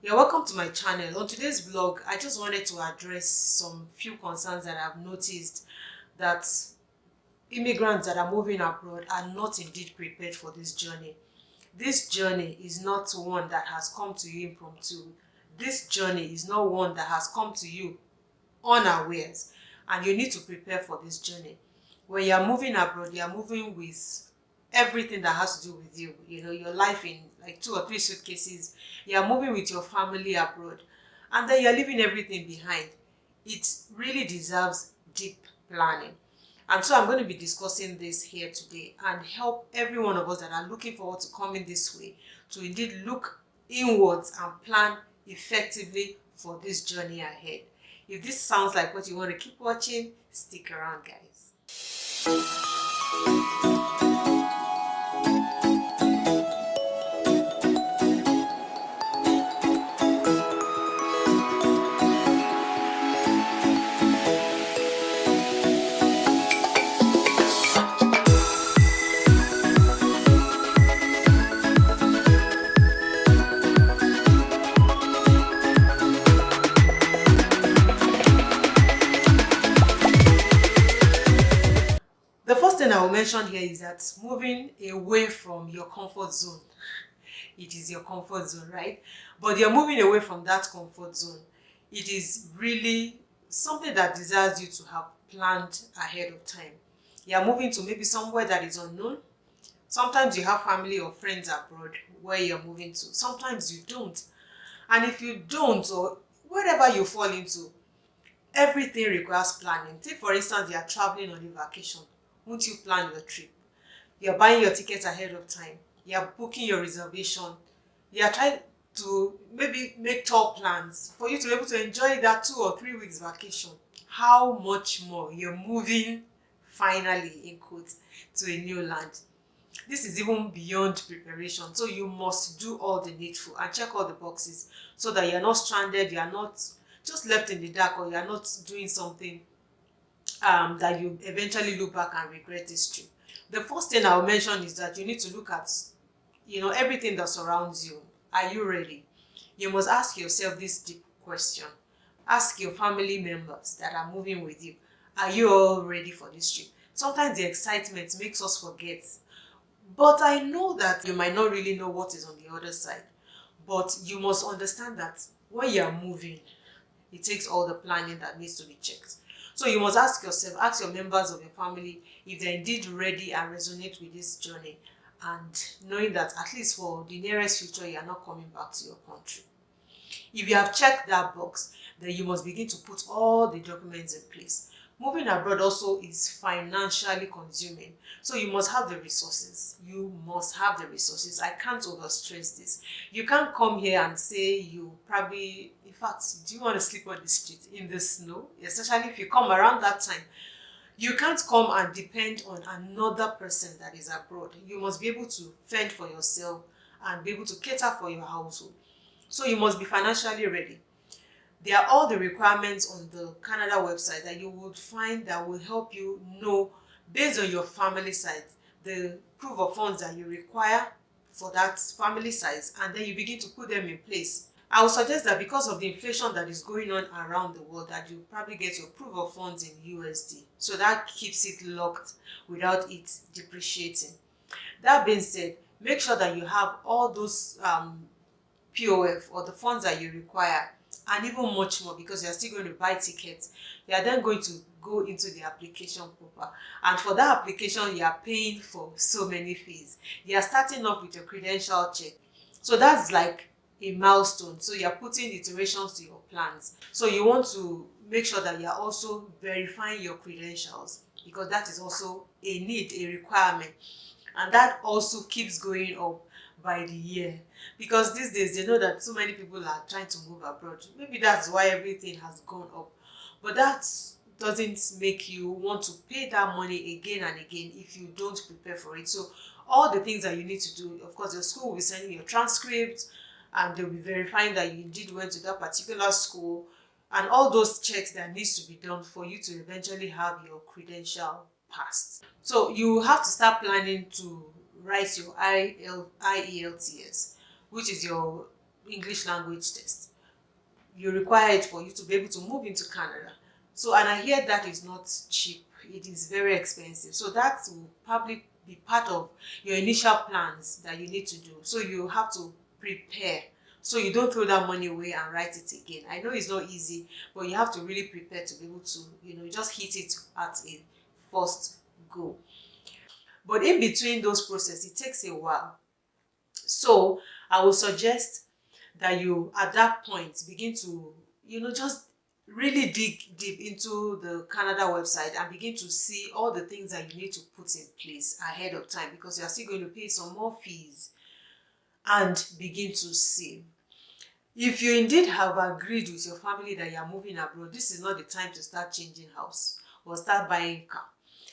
You're welcome to my channel. On today's vlog, I just wanted to address some few concerns that I've noticed that immigrants that are moving abroad are not indeed prepared for this journey. This journey is not one that has come to you impromptu. This journey is not one that has come to you unawares, and you need to prepare for this journey. When you're moving abroad, you're moving with everything that has to do with you. You know, your life in like 2 or 3 suitcases. You're moving with your family abroad, and then you're leaving everything behind. It really deserves deep planning. And so I'm going to be discussing this here today and help every one of us that are looking forward to coming this way to indeed look inwards and plan effectively for this journey ahead. If this sounds like what you want to keep watching, stick around, guys. The first thing I will mention here is that moving away from your comfort zone. It is your comfort zone, right? But you're moving away from that comfort zone. It is really something that desires you to have planned ahead of time. You're moving to maybe somewhere that is unknown. Sometimes you have family or friends abroad where you're moving to. Sometimes you don't. And if you don't, or wherever you fall into, everything requires planning. Take for instance, you are traveling on a vacation. Won't you plan your trip? You're buying your tickets ahead of time. You're booking your reservation. You're trying to maybe make tour plans for you to be able to enjoy that 2 or 3 weeks vacation. How much more you're moving finally, in quotes, to a new land. This is even beyond preparation. So you must do all the needful and check all the boxes so that you're not stranded, you're not just left in the dark, or you're not doing something that you eventually look back and regret this trip. The first thing I'll mention is that you need to look at, everything that surrounds you. Are you ready? You must ask yourself this deep question. Ask your family members that are moving with you. Are you all ready for this trip? Sometimes the excitement makes us forget. But I know that you might not really know what is on the other side. But you must understand that when you are moving, it takes all the planning that needs to be checked. So you must ask yourself, ask your members of your family if they're indeed ready and resonate with this journey, and knowing that at least for the nearest future, you are not coming back to your country. If you have checked that box, then you must begin to put all the documents in place. Moving abroad also is financially consuming. So you must have the resources. You must have the resources. I can't overstress this. You can't come here and say you probably, in fact, do you want to sleep on the street in the snow? Especially if you come around that time. You can't come and depend on another person that is abroad. You must be able to fend for yourself and be able to cater for your household. So you must be financially ready. There are all the requirements on the Canada website that you would find that will help you know, based on your family side, the proof of funds that you require for that family size, and then you begin to put them in place. I would suggest that because of the inflation that is going on around the world, that you probably get your proof of funds in USD. So that keeps it locked without it depreciating. That being said, make sure that you have all those POF or the funds that you require, and even much more, because you're still going to buy tickets. You are then going to go into the application proper, and for that application you are paying for so many fees. You are starting off with your credential check, so that's like a milestone. So you are putting iterations to your plans. So you want to make sure that you are also verifying your credentials, because that is also a need, a requirement, and that also keeps going up by the year, because these days they know that so many people are trying to move abroad. Maybe that's why everything has gone up, but that doesn't make you want to pay that money again and again if you don't prepare for it. So all the things that you need to do, of course, your school will be sending your transcript, and they'll be verifying that you indeed went to that particular school, and all those checks that needs to be done for you to eventually have your credential passed. So you have to start planning to write your IELTS, which is your English language test. You require it for you to be able to move into Canada. So, and I hear that is not cheap. It is very expensive. So that will probably be part of your initial plans that you need to do. So you have to prepare. So you don't throw that money away and write it again. I know it's not easy, but you have to really prepare to be able to, just hit it at a first go. But in between those processes, it takes a while. So I would suggest that you, at that point, begin to, just really dig deep into the Canada website and begin to see all the things that you need to put in place ahead of time, because you're still going to pay some more fees, and begin to save. If you indeed have agreed with your family that you're moving abroad, this is not the time to start changing house or start buying car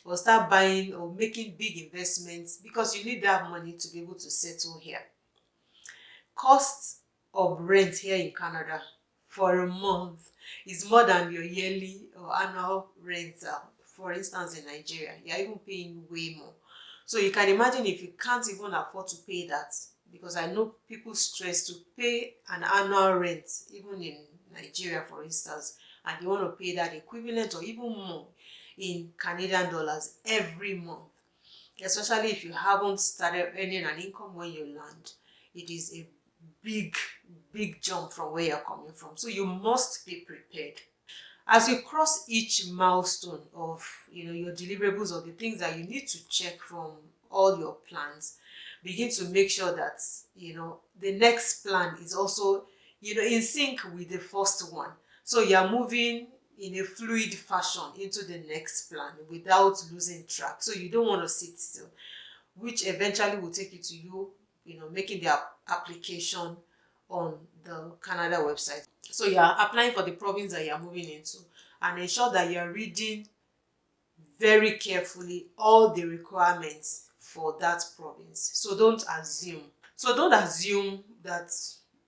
or start buying or making big investments, because you need that money to be able to settle here. Cost of rent here in Canada for a month is more than your yearly or annual rent. For instance, in Nigeria, you're even paying way more. So you can imagine if you can't even afford to pay that, because I know people stress to pay an annual rent, even in Nigeria, for instance, and you want to pay that equivalent or even more in Canadian dollars every month, especially if you haven't started earning an income when you land. It is a big jump from where you're coming from. So you must be prepared. As you cross each milestone of your deliverables or the things that you need to check from all your plans, begin to make sure that the next plan is also in sync with the first one. So you're moving in a fluid fashion into the next plan without losing track. So you don't want to sit still, which eventually will take you to making the application on the Canada website. So you are applying for the province that you are moving into, and ensure that you are reading very carefully all the requirements for that province. So don't assume that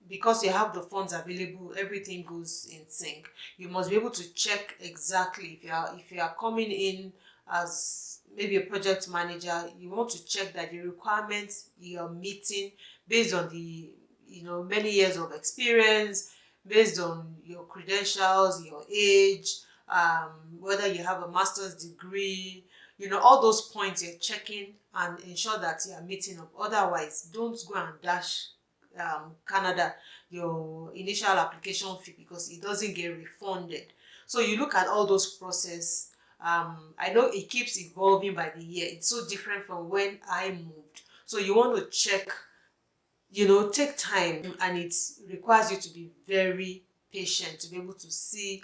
because you have the funds available, everything goes in sync. You must be able to check exactly if you are coming in as maybe a project manager. You want to check that the requirements you are meeting based on the many years of experience, based on your credentials, your age, whether you have a master's degree, all those points you're checking, and ensure that you are meeting up. Otherwise, don't go and dash Canada your initial application fee, because it doesn't get refunded. So you look at all those process. I know it keeps evolving by the year. It's so different from when I moved. So you want to check, take time, and it requires you to be very patient to be able to see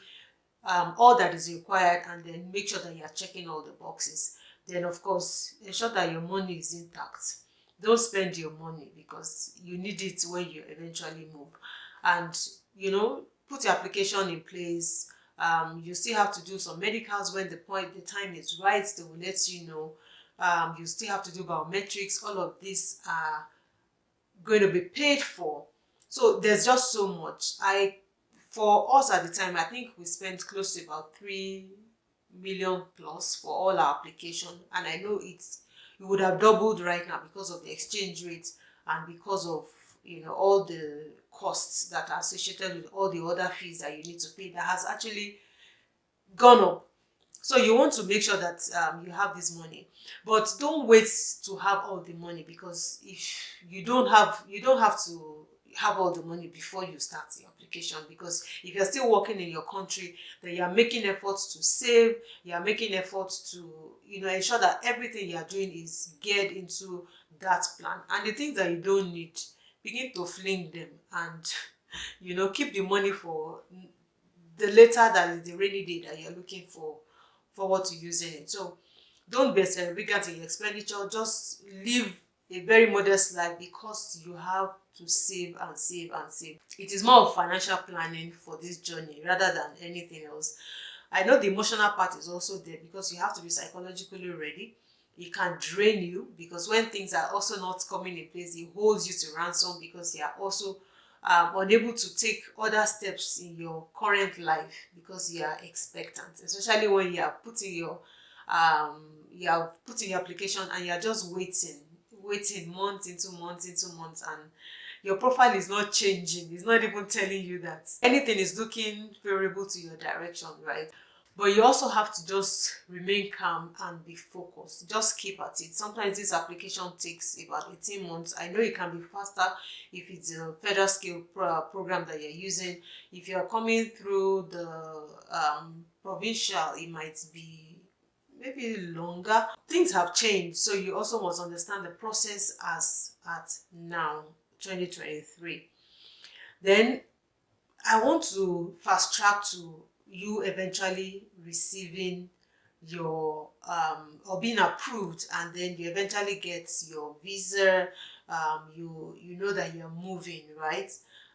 all that is required, and then make sure that you are checking all the boxes. Then, of course, ensure that your money is intact. Don't spend your money, because you need it when you eventually move. And put your application in place. You still have to do some medicals when the time is right. They will let you know. You still have to do biometrics. All of these are going to be paid for. So there's just so much. For us at the time, I think we spent close to about 3 million plus for all our application, and I know it would have doubled right now because of the exchange rate, and because of all the costs that are associated with all the other fees that you need to pay, that has actually gone up. So you want to make sure that you have this money, but don't wait to have all the money, because if you don't have to have all the money before you start the application. Because if you're still working in your country, then you are making efforts to save, you are making efforts to ensure that everything you are doing is geared into that plan. And the things that you don't need, begin to fling them, and keep the money for the later, that is the rainy day that you're looking forward to using it. So don't be extravagant in your expenditure. Just live a very modest life, because you have to save and save and save. It is more of financial planning for this journey rather than anything else. I know the emotional part is also there, because you have to be psychologically ready. It can drain you, because when things are also not coming in place, it holds you to ransom, because you are also unable to take other steps in your current life, because you are expectant, especially when you are putting your application, and you are just waiting months into months, and Your profile is not changing. It's not even telling you that anything is looking favorable to your direction, right? But you also have to just remain calm and be focused. Just keep at it. Sometimes this application takes about 18 months. I know it can be faster if it's a federal scale program that you're using. If you're coming through the provincial, it might be maybe longer. Things have changed, so you also must understand the process as at now, 2023. Then I want to fast track to you eventually receiving your or being approved, and then you eventually get your visa. You know that you're moving, right?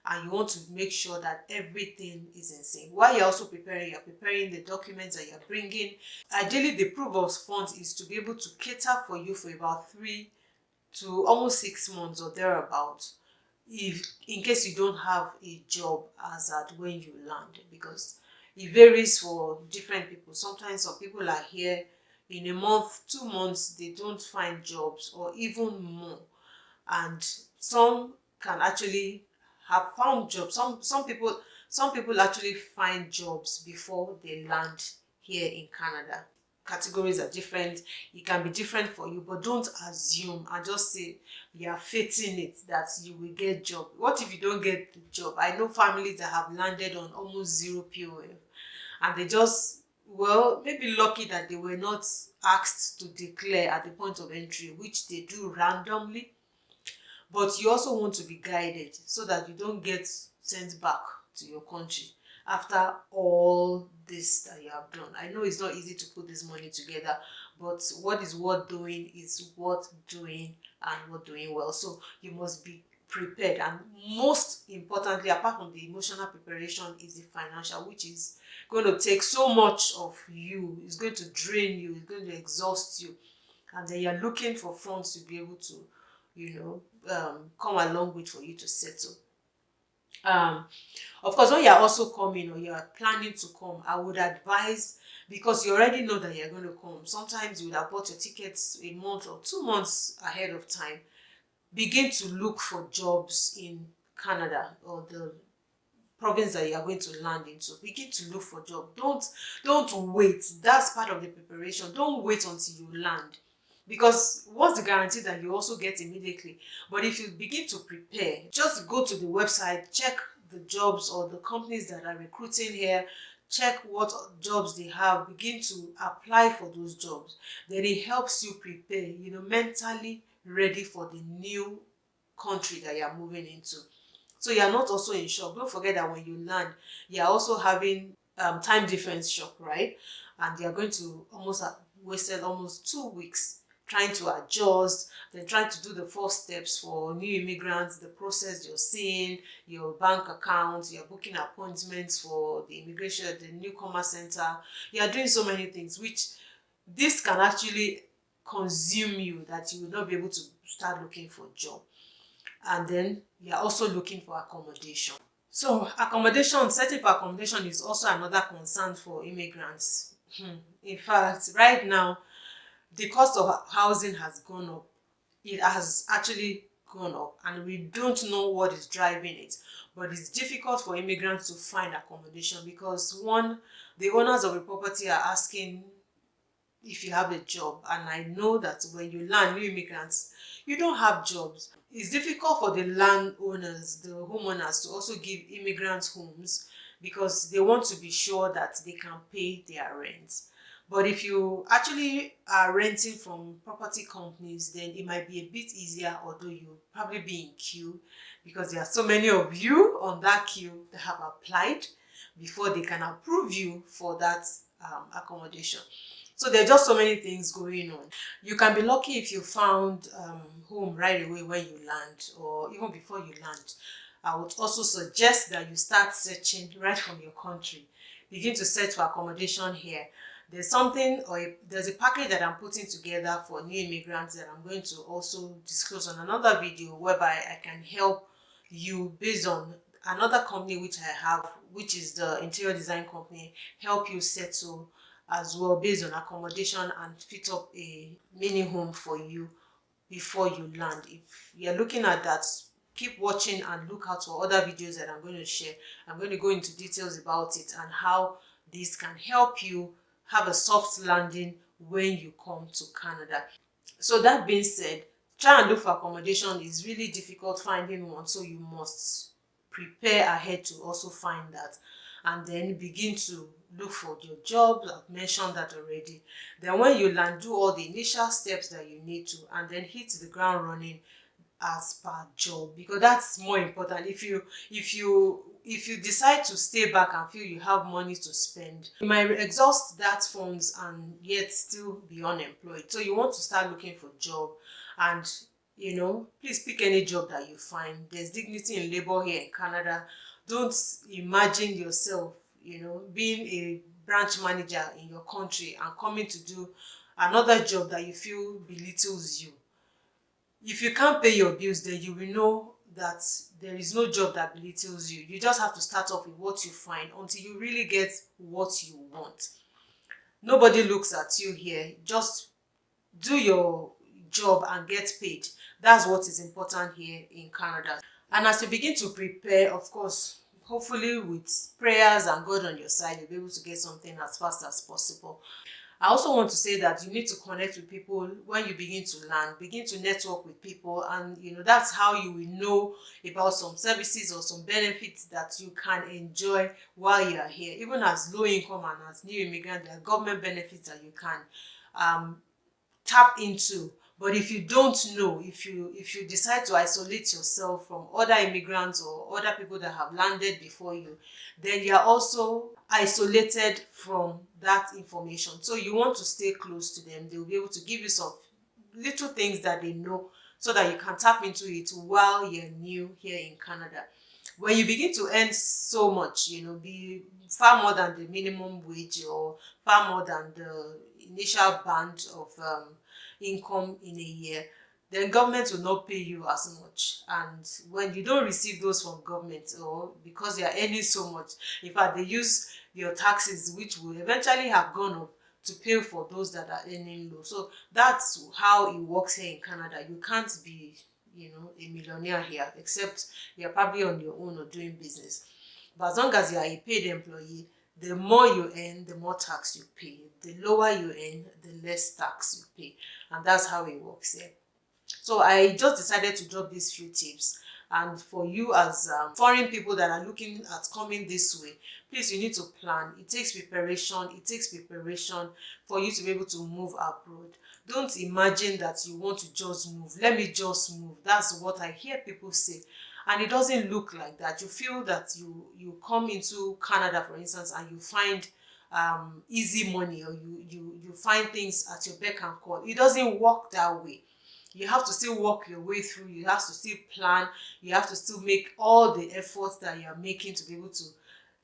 And you want to make sure that everything is in sync. While you're also preparing, you're preparing the documents that you're bringing. Ideally, the proof of funds is to be able to cater for you for about 3 to almost 6 months or thereabouts, if in case you don't have a job as at when you land, because it varies for different people. Sometimes some people are here in a month, 2 months, they don't find jobs, or even more. And some can actually have found jobs. Some people actually find jobs before they land here in Canada. Categories are different. It can be different for you, but don't assume and just say you are fating it that you will get job. What if you don't get the job? I know families that have landed on almost 0 POF, and they just, well, maybe lucky that they were not asked to declare at the point of entry, which they do randomly. But you also want to be guided so that you don't get sent back to your country after all this that you have done. I know it's not easy to put this money together, but what is worth doing is worth doing, and worth doing well. So you must be prepared. And most importantly, apart from the emotional preparation, is the financial, which is going to take so much of you. It's going to drain you. It's going to exhaust you. And then you're looking for funds to be able to, come along with for you to settle. Of course, when you're also coming or you're planning to come, I would advise, because you already know that you're going to come. Sometimes you would have bought your tickets a month or 2 months ahead of time. Begin to look for jobs in Canada or the province that you are going to land into. Begin to look for jobs. Don't wait. That's part of the preparation. Don't wait until you land. Because what's the guarantee that you also get immediately? But if you begin to prepare, just go to the website, check the jobs or the companies that are recruiting here, check what jobs they have, begin to apply for those jobs. Then it helps you prepare, mentally ready for the new country that you're moving into. So you're not also in shock. Don't forget that when you land, you're also having time difference shock, right? And you're going to almost have wasted almost 2 weeks trying to adjust, then trying to do the first steps for new immigrants, the process you're seeing, your bank account, you're booking appointments for the immigration, the newcomer center. You're doing so many things, which this can actually consume you, that you will not be able to start looking for a job. And then you're also looking for accommodation. So searching for accommodation is also another concern for immigrants. In fact, right now, the cost of housing has gone up. It has actually gone up, and we don't know what is driving it. But it's difficult for immigrants to find accommodation because, one, the owners of the property are asking if you have a job. And I know that when you land, new immigrants, you don't have jobs. It's difficult for the landowners, the homeowners, to also give immigrants homes because they want to be sure that they can pay their rent. But if you actually are renting from property companies, then it might be a bit easier, although you'll probably be in queue because there are so many of you on that queue that have applied before they can approve you for that accommodation. So there are just so many things going on. You can be lucky if you found home right away when you land, or even before you land. I would also suggest that you start searching right from your country. Begin to search for accommodation here. There's a package that I'm putting together for new immigrants that I'm going to also disclose on another video, whereby I can help you based on another company which I have, which is the interior design company, help you settle as well based on accommodation and fit up a mini home for you before you land. If you're looking at that, keep watching and look out for other videos that I'm going to share. I'm going to go into details about it and how this can help you have a soft landing when you come to Canada. So that being said, try and look for accommodation is really difficult finding one, so you must prepare ahead to also find that, and then begin to look for your job. I've mentioned that already. Then when you land, do all the initial steps that you need to, and then hit the ground running as per job, because that's more important. If you decide to stay back and feel you have money to spend, you might exhaust that funds and yet still be unemployed. So you want to start looking for job, and please pick any job that you find. There's dignity in labor here in Canada. Don't imagine yourself being a branch manager in your country and coming to do another job that you feel belittles you. If you can't pay your bills, then you will know that there is no job that belittles you. You just have to start off with what you find until you really get what you want. Nobody looks at you here. Just do your job and get paid. That's what is important here in Canada. And as you begin to prepare, of course, hopefully with prayers and God on your side, you'll be able to get something as fast as possible. I also want to say that you need to connect with people when you begin to land. Begin to network with people, and that's how you will know about some services or some benefits that you can enjoy while you are here. Even as low income and as new immigrant, there are government benefits that you can tap into. But if you don't know, if you decide to isolate yourself from other immigrants or other people that have landed before you, then you are also isolated from that information. So you want to stay close to them. They will be able to give you some little things that they know so that you can tap into it while you're new here in Canada. When you begin to earn so much, be far more than the minimum wage or far more than the initial band of income in a year, then government will not pay you as much. And when you don't receive those from government, or because you are earning so much, in fact they use your taxes, which will eventually have gone up, to pay for those that are earning low. So that's how it works here in Canada. You can't be a millionaire here, except you're probably on your own or doing business. But as long as you are a paid employee, the more you earn, the more tax you pay. The lower you earn, the less tax you pay. And that's how it works here. So I just decided to drop these few tips. And for you as foreign people that are looking at coming this way, please, you need to plan. It takes preparation. It takes preparation for you to be able to move abroad. Don't imagine that you want to just move. Let me just move. That's what I hear people say. And it doesn't look like that. You feel that you come into Canada, for instance, and you find easy money, or you find things at your beck and call. It doesn't work that way. You have to still work your way through. You have to still plan. You have to still make all the efforts that you are making to be able to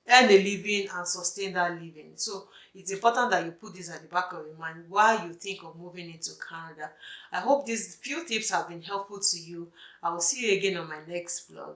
earn a living and sustain that living. So it's important that you put this at the back of your mind while you think of moving into Canada. I hope these few tips have been helpful to you. I will see you again on my next vlog.